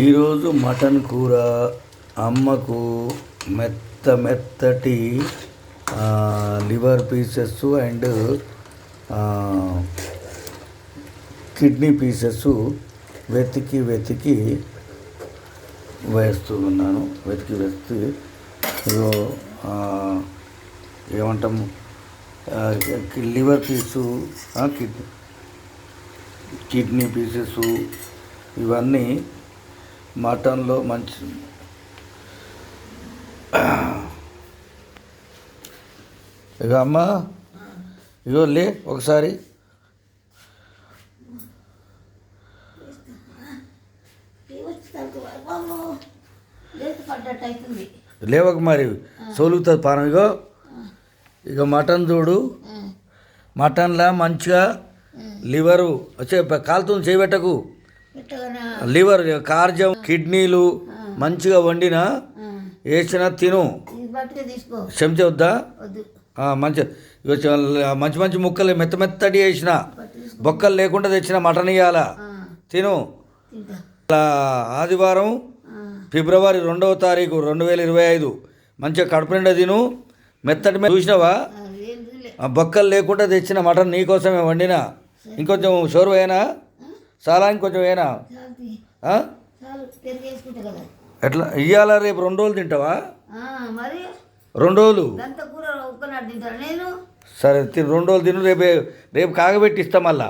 ఈరోజు మటన్ కూర అమ్మకు మెత్తటి liver pieces and kidney pieces వెతికి వేస్తున్నాను. వేస్తే ఏమంటాము, లివర్ పీసు, కిడ్నీ పీసెస్ ఇవన్నీ మటన్లో మంచి ఇక అమ్మ ఇగో లే ఒకసారి లేవక మరి సోలుగుతుంది పానం. ఇక మటన్ చూడు, మటన్లా మంచిగా లివరు వచ్చే కాలుతుంది, చేయబెట్టకు. లివర్, కార్జం, కిడ్నీలు మంచిగా వండిన వేసిన తిను. చెంచా వద్దా? మంచి మంచి మంచి ముక్కలు మెత్తటి వేసిన, బొక్కలు లేకుండా తెచ్చిన మటన్ ఇవ్వాల తిను. ఆదివారం ఫిబ్రవరి 2వ తారీఖు 2025 మంచిగా కడుపు నిండా తిను. మెత్తటి చూసినావా? బొక్కలు లేకుండా తెచ్చిన మటన్ నీకోసమే వండిన. ఇంకొంచెం షోరు అయినా చాలా, ఇంకొంచెం అయినా ఎట్లా ఇయ్యాలా? రేపు 2 రోజులు తింటావా? 2 రోజులు సరే 2 రోజులు తిను. రేపు కాగబెట్టి ఇస్తాం మళ్ళా.